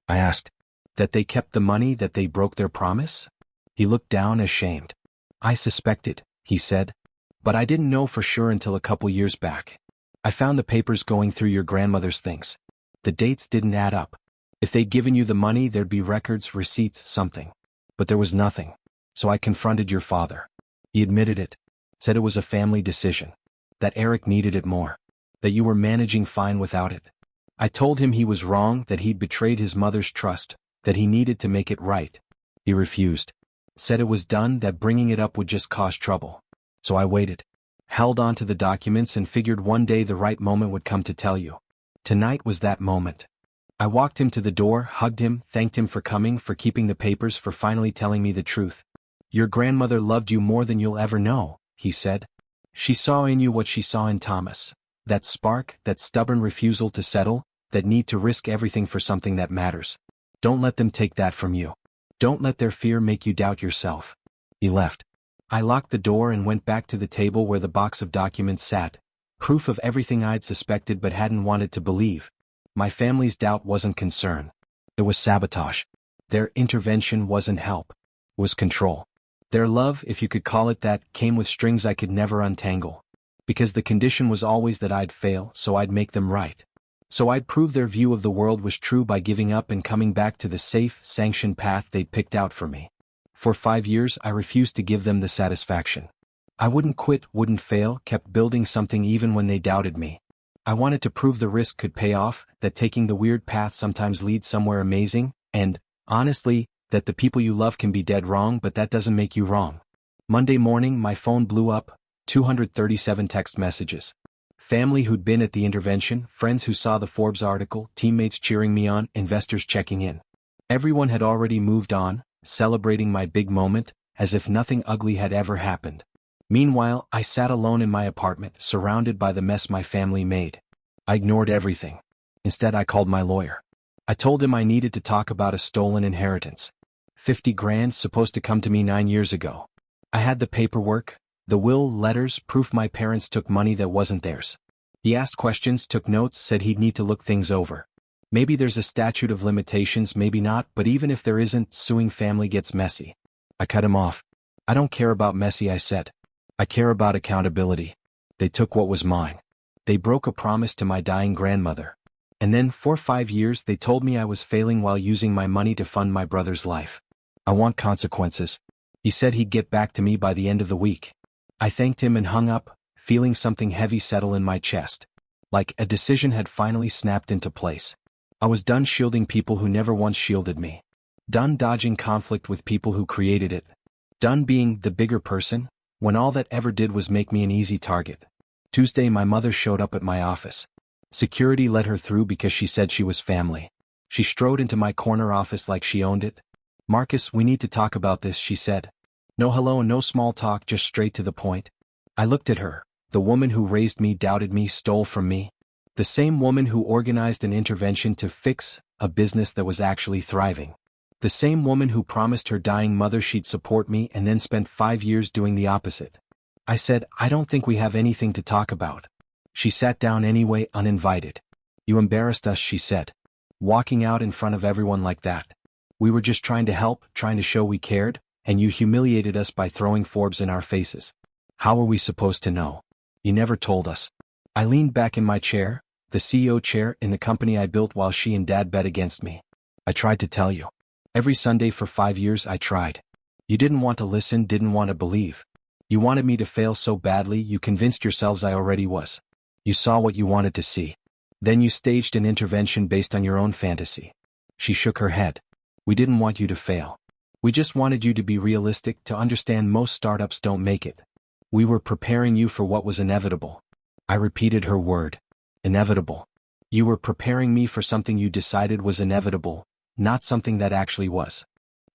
I asked. "That they kept the money, that they broke their promise?" He looked down, ashamed. "I suspected," he said. "But I didn't know for sure until a couple years back. I found the papers going through your grandmother's things. The dates didn't add up. If they'd given you the money, there'd be records, receipts, something. But there was nothing. So I confronted your father. He admitted it. Said it was a family decision. That Eric needed it more. That you were managing fine without it. I told him he was wrong, that he'd betrayed his mother's trust, that he needed to make it right. He refused. Said it was done, that bringing it up would just cause trouble. So I waited. Held on to the documents and figured one day the right moment would come to tell you. Tonight was that moment. I walked him to the door, hugged him, thanked him for coming, for keeping the papers, for finally telling me the truth. "Your grandmother loved you more than you'll ever know," he said. "She saw in you what she saw in Thomas. That spark, that stubborn refusal to settle, that need to risk everything for something that matters. Don't let them take that from you. Don't let their fear make you doubt yourself." He left. I locked the door and went back to the table where the box of documents sat. Proof of everything I'd suspected but hadn't wanted to believe. My family's doubt wasn't concern. It was sabotage. Their intervention wasn't help. It was control. Their love, if you could call it that, came with strings I could never untangle. Because the condition was always that I'd fail, so I'd make them right. So I'd prove their view of the world was true by giving up and coming back to the safe, sanctioned path they'd picked out for me. For 5 years I refused to give them the satisfaction. I wouldn't quit, wouldn't fail, kept building something even when they doubted me. I wanted to prove the risk could pay off, that taking the weird path sometimes leads somewhere amazing, and, honestly, that the people you love can be dead wrong, but that doesn't make you wrong. Monday morning my phone blew up, 237 text messages. Family who'd been at the intervention, friends who saw the Forbes article, teammates cheering me on, investors checking in. Everyone had already moved on, celebrating my big moment, as if nothing ugly had ever happened. Meanwhile, I sat alone in my apartment, surrounded by the mess my family made. I ignored everything. Instead I called my lawyer. I told him I needed to talk about a stolen inheritance. 50 grand supposed to come to me 9 years ago. I had the paperwork, the will, letters, proof my parents took money that wasn't theirs. He asked questions, took notes, said he'd need to look things over. Maybe there's a statute of limitations, maybe not, but even if there isn't, suing family gets messy. I cut him off. "I don't care about messy," I said. "I care about accountability. They took what was mine. They broke a promise to my dying grandmother. And then, for 5 years, they told me I was failing while using my money to fund my brother's life. I want consequences." He said he'd get back to me by the end of the week. I thanked him and hung up, feeling something heavy settle in my chest. Like a decision had finally snapped into place. I was done shielding people who never once shielded me. Done dodging conflict with people who created it. Done being the bigger person, when all that ever did was make me an easy target. Tuesday, my mother showed up at my office. Security let her through because she said she was family. She strode into my corner office like she owned it. "Marcus, we need to talk about this," she said. No hello, no small talk, just straight to the point. I looked at her. The woman who raised me, doubted me, stole from me. The same woman who organized an intervention to fix a business that was actually thriving. The same woman who promised her dying mother she'd support me and then spent 5 years doing the opposite. I said, "I don't think we have anything to talk about." She sat down anyway, uninvited. "You embarrassed us," she said. "Walking out in front of everyone like that. We were just trying to help, trying to show we cared, and you humiliated us by throwing Forbes in our faces. How were we supposed to know? You never told us." I leaned back in my chair, the CEO chair in the company I built while she and Dad bet against me. "I tried to tell you. Every Sunday for 5 years I tried. You didn't want to listen, didn't want to believe. You wanted me to fail so badly you convinced yourselves I already was. You saw what you wanted to see. Then you staged an intervention based on your own fantasy." She shook her head. "We didn't want you to fail. We just wanted you to be realistic, to understand most startups don't make it. We were preparing you for what was inevitable." I repeated her word. Inevitable. You were preparing me for something you decided was inevitable, not something that actually was.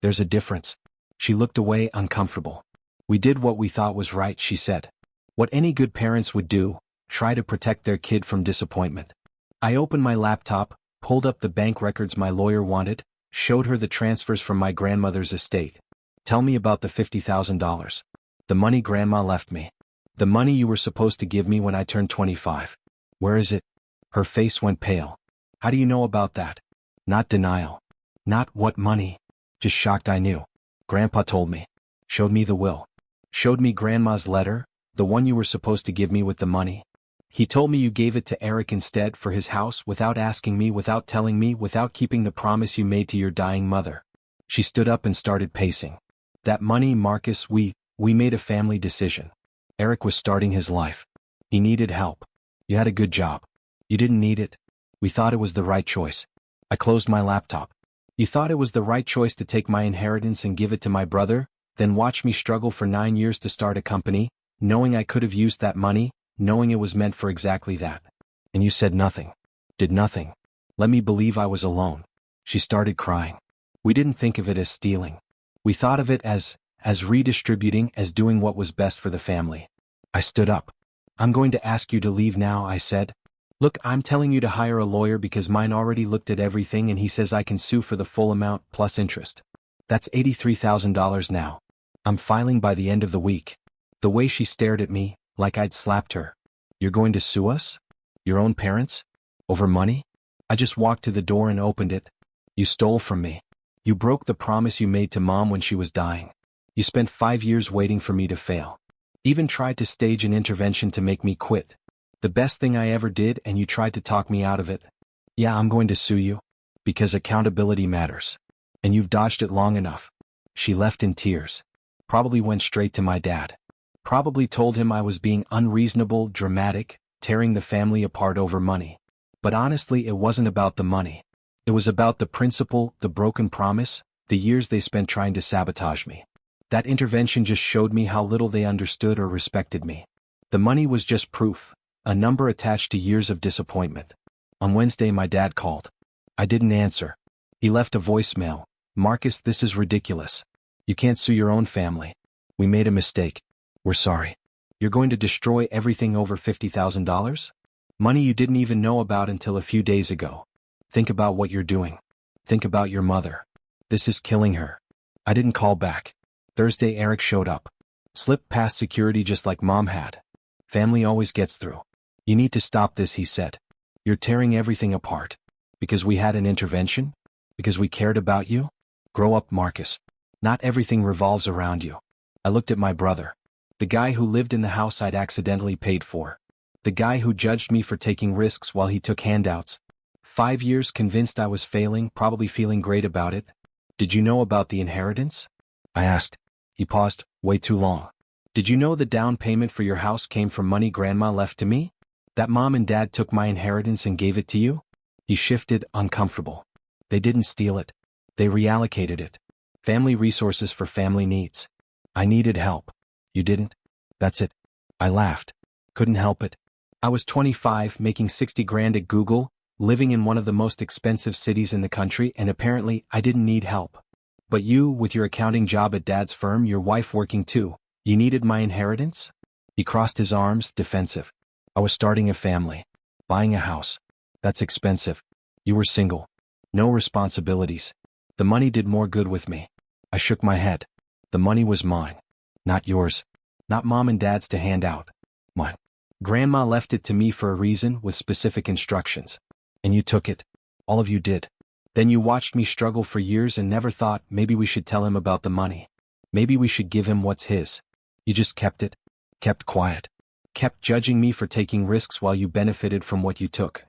There's a difference. She looked away, uncomfortable. "We did what we thought was right," she said. "What any good parents would do, try to protect their kid from disappointment." I opened my laptop, pulled up the bank records my lawyer wanted, showed her the transfers from my grandmother's estate. "Tell me about the $50,000. The money Grandma left me. The money you were supposed to give me when I turned 25. Where is it?" Her face went pale. "How do you know about that?" Not denial. Not "what money?" Just shocked. I knew. "Grandpa told me. Showed me the will. Showed me Grandma's letter, the one you were supposed to give me with the money. He told me you gave it to Eric instead for his house without asking me, without telling me, without keeping the promise you made to your dying mother." She stood up and started pacing. "That money, Marcus, we made a family decision. Eric was starting his life. He needed help. You had a good job. You didn't need it. We thought it was the right choice." I closed my laptop. "You thought it was the right choice to take my inheritance and give it to my brother, then watch me struggle for 9 years to start a company, knowing I could have used that money, knowing it was meant for exactly that. And you said nothing. Did nothing. Let me believe I was alone." She started crying. "We didn't think of it as stealing. We thought of it as redistributing, as doing what was best for the family." I stood up. "I'm going to ask you to leave now," I said. "Look, I'm telling you to hire a lawyer because mine already looked at everything and he says I can sue for the full amount plus interest. That's $83,000 now. I'm filing by the end of the week." The way she stared at me, like I'd slapped her. "You're going to sue us? Your own parents? Over money?" I just walked to the door and opened it. "You stole from me. You broke the promise you made to Mom when she was dying. You spent 5 years waiting for me to fail. Even tried to stage an intervention to make me quit. The best thing I ever did, and you tried to talk me out of it. Yeah, I'm going to sue you. Because accountability matters. And you've dodged it long enough." She left in tears. Probably went straight to my dad. Probably told him I was being unreasonable, dramatic, tearing the family apart over money. But honestly, it wasn't about the money. It was about the principle, the broken promise, the years they spent trying to sabotage me. That intervention just showed me how little they understood or respected me. The money was just proof, a number attached to years of disappointment. On Wednesday, my dad called. I didn't answer. He left a voicemail. "Marcus, this is ridiculous. You can't sue your own family. We made a mistake. We're sorry. You're going to destroy everything over $50,000? Money you didn't even know about until a few days ago. Think about what you're doing. Think about your mother. This is killing her." I didn't call back. Thursday, Eric showed up. Slipped past security just like Mom had. "Family always gets through. You need to stop this," he said. "You're tearing everything apart. Because we had an intervention? Because we cared about you? Grow up, Marcus. Not everything revolves around you." I looked at my brother. The guy who lived in the house I'd accidentally paid for. The guy who judged me for taking risks while he took handouts. 5 years convinced I was failing, probably feeling great about it. "Did you know about the inheritance?" I asked. He paused. "Way too long. Did you know the down payment for your house came from money Grandma left to me? That Mom and Dad took my inheritance and gave it to you?" He shifted, uncomfortable. "They didn't steal it. They reallocated it. Family resources for family needs. I needed help. You didn't. That's it." I laughed. "Couldn't help it. I was 25, making 60 grand at Google, living in one of the most expensive cities in the country, and apparently I didn't need help. But you, with your accounting job at Dad's firm, your wife working too, you needed my inheritance? He crossed his arms, defensive. I was starting a family. Buying a house. That's expensive. You were single. No responsibilities. The money did more good with me. I shook my head. The money was mine. Not yours. Not Mom and Dad's to hand out. Mine. Grandma left it to me for a reason, with specific instructions. And you took it. All of you did. Then you watched me struggle for years and never thought maybe we should tell him about the money. Maybe we should give him what's his. You just kept it. Kept quiet. Kept judging me for taking risks while you benefited from what you took.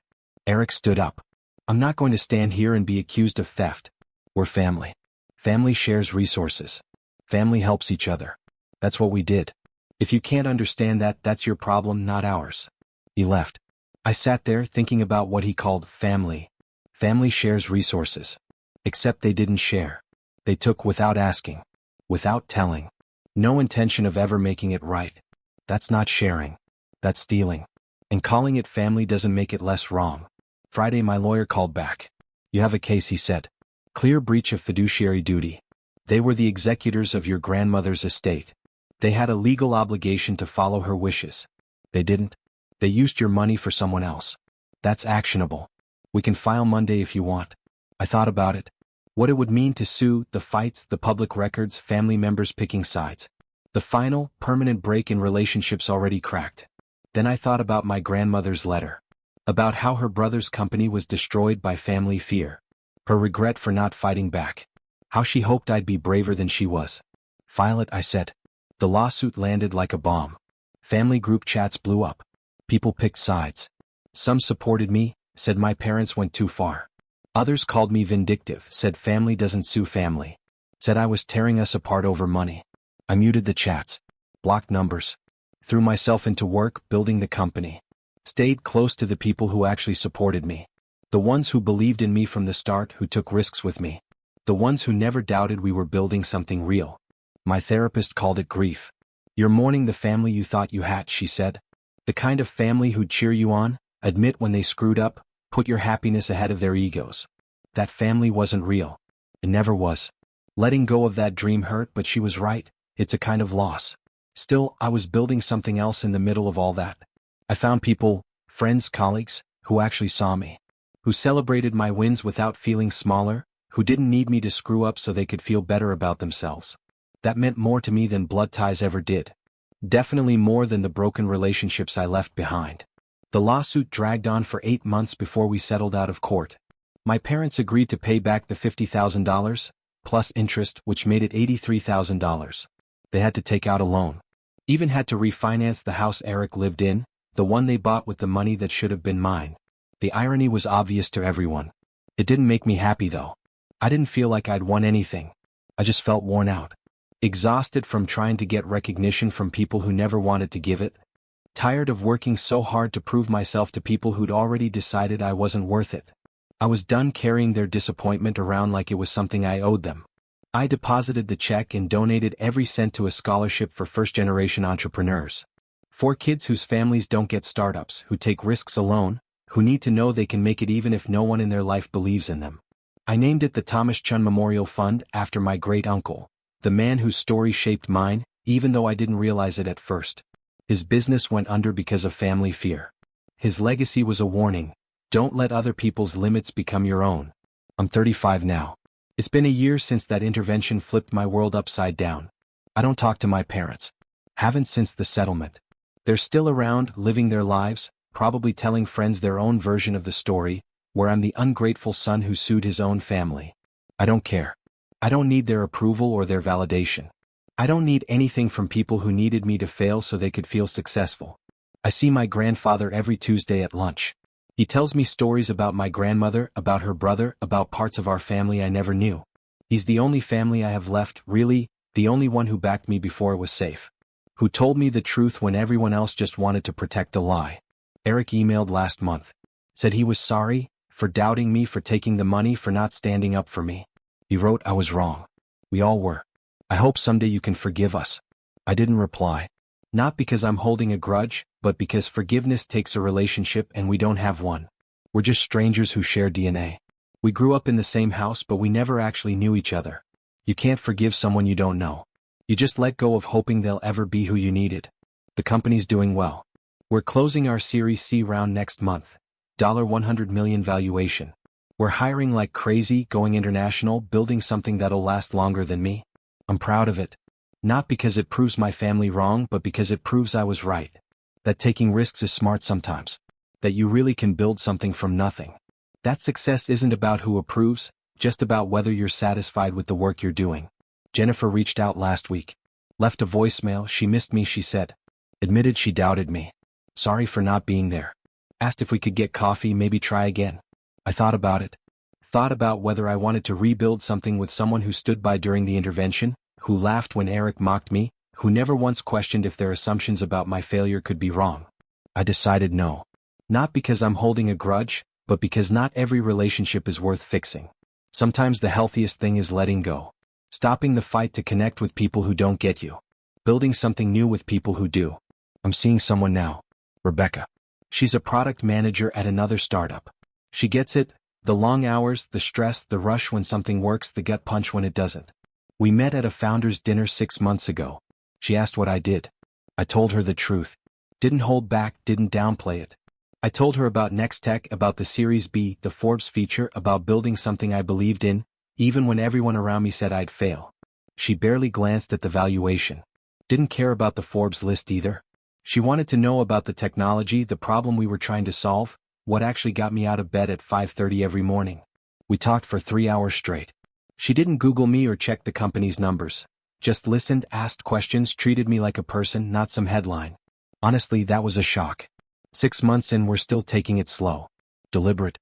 Eric stood up. I'm not going to stand here and be accused of theft. We're family. Family shares resources. Family helps each other. That's what we did. If you can't understand that, that's your problem, not ours. He left. I sat there thinking about what he called family. Family shares resources. Except they didn't share. They took without asking. Without telling. No intention of ever making it right. That's not sharing. That's stealing. And calling it family doesn't make it less wrong. Friday my lawyer called back. You have a case, he said. Clear breach of fiduciary duty. They were the executors of your grandmother's estate. They had a legal obligation to follow her wishes. They didn't. They used your money for someone else. That's actionable. We can file Monday if you want. I thought about it. What it would mean to sue, the fights, the public records, family members picking sides. The final, permanent break in relationships already cracked. Then I thought about my grandmother's letter. About how her brother's company was destroyed by family fear. Her regret for not fighting back. How she hoped I'd be braver than she was. File it, I said. The lawsuit landed like a bomb. Family group chats blew up. People picked sides. Some supported me, said my parents went too far. Others called me vindictive, said family doesn't sue family. Said I was tearing us apart over money. I muted the chats. Blocked numbers. Threw myself into work, building the company. Stayed close to the people who actually supported me. The ones who believed in me from the start, who took risks with me. The ones who never doubted we were building something real. My therapist called it grief. You're mourning the family you thought you had, she said. The kind of family who'd cheer you on, admit when they screwed up, put your happiness ahead of their egos. That family wasn't real. It never was. Letting go of that dream hurt, but she was right. It's a kind of loss. Still, I was building something else in the middle of all that. I found people, friends, colleagues, who actually saw me. Who celebrated my wins without feeling smaller, who didn't need me to screw up so they could feel better about themselves. That meant more to me than blood ties ever did. Definitely more than the broken relationships I left behind. The lawsuit dragged on for 8 months before we settled out of court. My parents agreed to pay back the $50,000, plus interest, which made it $83,000. They had to take out a loan. Even had to refinance the house Eric lived in, the one they bought with the money that should have been mine. The irony was obvious to everyone. It didn't make me happy though. I didn't feel like I'd won anything. I just felt worn out. Exhausted from trying to get recognition from people who never wanted to give it. Tired of working so hard to prove myself to people who'd already decided I wasn't worth it. I was done carrying their disappointment around like it was something I owed them. I deposited the check and donated every cent to a scholarship for first-generation entrepreneurs. For kids whose families don't get startups, who take risks alone, who need to know they can make it even if no one in their life believes in them. I named it the Thomas Chun Memorial Fund after my great-uncle, the man whose story shaped mine, even though I didn't realize it at first. His business went under because of family fear. His legacy was a warning: don't let other people's limits become your own. I'm 35 now. It's been a year since that intervention flipped my world upside down. I don't talk to my parents. Haven't since the settlement. They're still around, living their lives, probably telling friends their own version of the story, where I'm the ungrateful son who sued his own family. I don't care. I don't need their approval or their validation. I don't need anything from people who needed me to fail so they could feel successful. I see my grandfather every Tuesday at lunch. He tells me stories about my grandmother, about her brother, about parts of our family I never knew. He's the only family I have left, really, the only one who backed me before it was safe. Who told me the truth when everyone else just wanted to protect a lie. Eric emailed last month. Said he was sorry, for doubting me, for taking the money, for not standing up for me. He wrote I was wrong. We all were. I hope someday you can forgive us. I didn't reply. Not because I'm holding a grudge, but because forgiveness takes a relationship and we don't have one. We're just strangers who share DNA. We grew up in the same house but we never actually knew each other. You can't forgive someone you don't know. You just let go of hoping they'll ever be who you needed. The company's doing well. We're closing our Series C round next month. $100 million valuation. We're hiring like crazy, going international, building something that'll last longer than me. I'm proud of it. Not because it proves my family wrong, but because it proves I was right. That taking risks is smart sometimes. That you really can build something from nothing. That success isn't about who approves, just about whether you're satisfied with the work you're doing. Jennifer reached out last week. Left a voicemail, she missed me, she said. Admitted she doubted me. Sorry for not being there. Asked if we could get coffee, maybe try again. I thought about it. Thought about whether I wanted to rebuild something with someone who stood by during the intervention, who laughed when Eric mocked me, who never once questioned if their assumptions about my failure could be wrong. I decided no. Not because I'm holding a grudge, but because not every relationship is worth fixing. Sometimes the healthiest thing is letting go. Stopping the fight to connect with people who don't get you. Building something new with people who do. I'm seeing someone now. Rebecca. She's a product manager at another startup. She gets it, the long hours, the stress, the rush when something works, the gut punch when it doesn't. We met at a founder's dinner 6 months ago. She asked what I did. I told her the truth. Didn't hold back, didn't downplay it. I told her about Nextech, about the Series B, the Forbes feature, about building something I believed in, even when everyone around me said I'd fail. She barely glanced at the valuation. Didn't care about the Forbes list either. She wanted to know about the technology, the problem we were trying to solve, what actually got me out of bed at 5:30 every morning. We talked for 3 hours straight. She didn't Google me or check the company's numbers. Just listened, asked questions, treated me like a person, not some headline. Honestly, that was a shock. 6 months in, we're still taking it slow. Deliberate.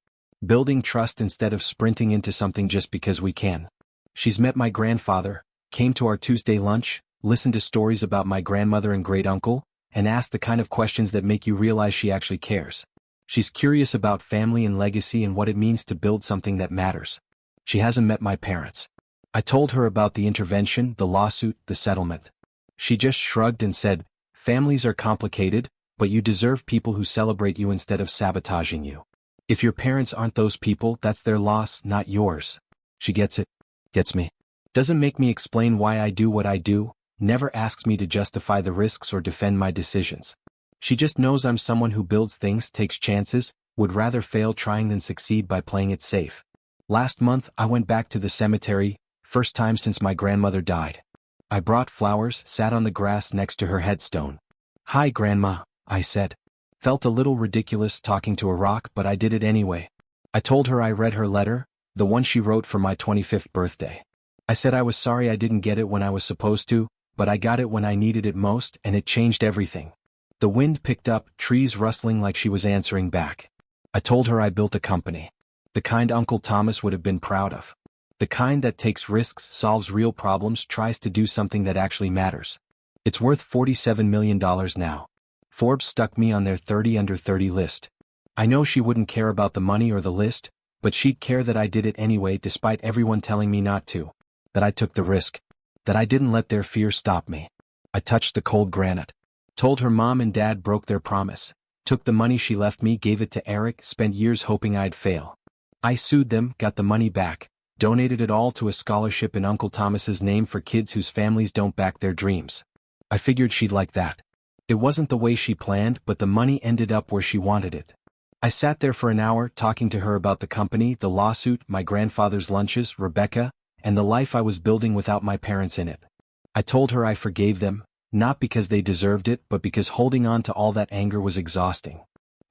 Building trust instead of sprinting into something just because we can. She's met my grandfather, came to our Tuesday lunch, listened to stories about my grandmother and great-uncle, and asked the kind of questions that make you realize she actually cares. She's curious about family and legacy and what it means to build something that matters. She hasn't met my parents. I told her about the intervention, the lawsuit, the settlement. She just shrugged and said, "Families are complicated, but you deserve people who celebrate you instead of sabotaging you. If your parents aren't those people, that's their loss, not yours." She gets it. Gets me. Doesn't make me explain why I do what I do, never asks me to justify the risks or defend my decisions. She just knows I'm someone who builds things, takes chances, would rather fail trying than succeed by playing it safe. Last month, I went back to the cemetery, first time since my grandmother died. I brought flowers, sat on the grass next to her headstone. "Hi, Grandma," I said. Felt a little ridiculous talking to a rock, but I did it anyway. I told her I read her letter, the one she wrote for my 25th birthday. I said I was sorry I didn't get it when I was supposed to, but I got it when I needed it most, and it changed everything. The wind picked up, trees rustling like she was answering back. I told her I built a company. The kind Uncle Thomas would have been proud of. The kind that takes risks, solves real problems, tries to do something that actually matters. It's worth $47 million now. Forbes stuck me on their 30 under 30 list. I know she wouldn't care about the money or the list, but she'd care that I did it anyway despite everyone telling me not to. That I took the risk. That I didn't let their fear stop me. I touched the cold granite. Told her mom and dad broke their promise. Took the money she left me, gave it to Eric, spent years hoping I'd fail. I sued them, got the money back, donated it all to a scholarship in Uncle Thomas's name for kids whose families don't back their dreams. I figured she'd like that. It wasn't the way she planned, but the money ended up where she wanted it. I sat there for an hour talking to her about the company, the lawsuit, my grandfather's lunches, Rebecca, and the life I was building without my parents in it. I told her I forgave them, not because they deserved it, but because holding on to all that anger was exhausting.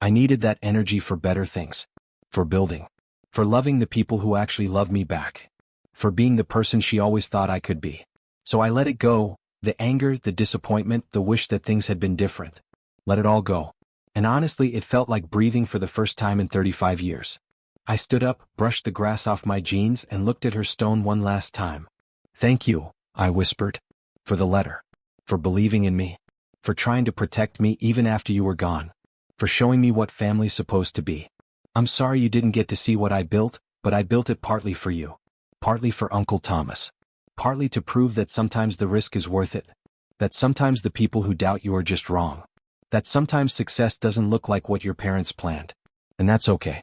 I needed that energy for better things. For building. For loving the people who actually love me back. For being the person she always thought I could be. So I let it go, the anger, the disappointment, the wish that things had been different. Let it all go. And honestly, it felt like breathing for the first time in 35 years. I stood up, brushed the grass off my jeans, and looked at her stone one last time. "Thank you," I whispered. "For the letter. For believing in me. For trying to protect me even after you were gone. For showing me what family's supposed to be. I'm sorry you didn't get to see what I built, but I built it partly for you. Partly for Uncle Thomas. Partly to prove that sometimes the risk is worth it. That sometimes the people who doubt you are just wrong. That sometimes success doesn't look like what your parents planned. And that's okay.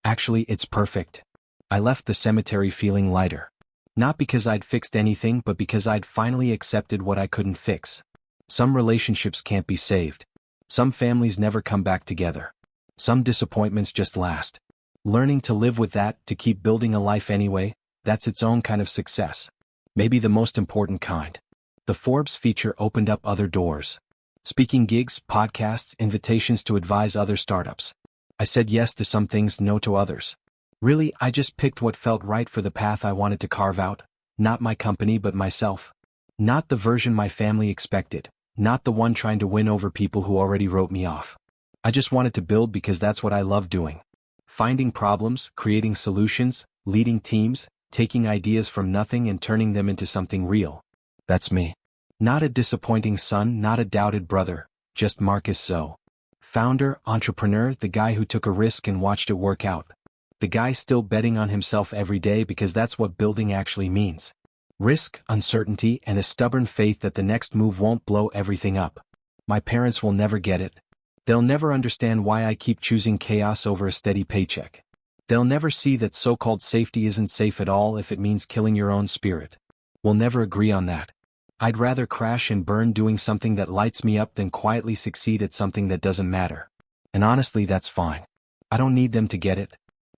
Actually, it's perfect. I left the cemetery feeling lighter. Not because I'd fixed anything, but because I'd finally accepted what I couldn't fix. Some relationships can't be saved. Some families never come back together. Some disappointments just last. Learning to live with that, to keep building a life anyway, that's its own kind of success. Maybe the most important kind. The Forbes feature opened up other doors. Speaking gigs, podcasts, invitations to advise other startups. I said yes to some things, no to others. Really, I just picked what felt right for the path I wanted to carve out. Not my company, but myself. Not the version my family expected. Not the one trying to win over people who already wrote me off. I just wanted to build because that's what I love doing. Finding problems, creating solutions, leading teams, taking ideas from nothing and turning them into something real. That's me. Not a disappointing son, not a doubted brother, just Marcus So. Founder, entrepreneur, the guy who took a risk and watched it work out. The guy still betting on himself every day because that's what building actually means. Risk, uncertainty, and a stubborn faith that the next move won't blow everything up. My parents will never get it. They'll never understand why I keep choosing chaos over a steady paycheck. They'll never see that so-called safety isn't safe at all if it means killing your own spirit. We'll never agree on that. I'd rather crash and burn doing something that lights me up than quietly succeed at something that doesn't matter. And honestly, that's fine. I don't need them to get it.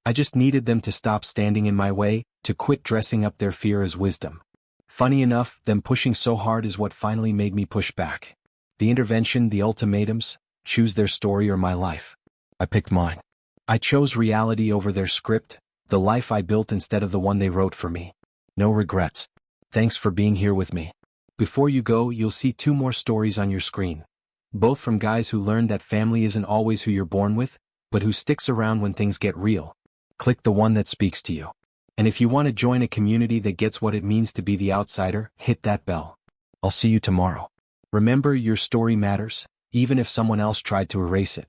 I just needed them to stop standing in my way, to quit dressing up their fear as wisdom. Funny enough, them pushing so hard is what finally made me push back. The intervention, the ultimatums, choose their story or my life. I picked mine. I chose reality over their script, the life I built instead of the one they wrote for me. No regrets. Thanks for being here with me. Before you go, you'll see 2 more stories on your screen. Both from guys who learned that family isn't always who you're born with, but who sticks around when things get real. Click the one that speaks to you. And if you want to join a community that gets what it means to be the outsider, hit that bell. I'll see you tomorrow. Remember, your story matters, even if someone else tried to erase it.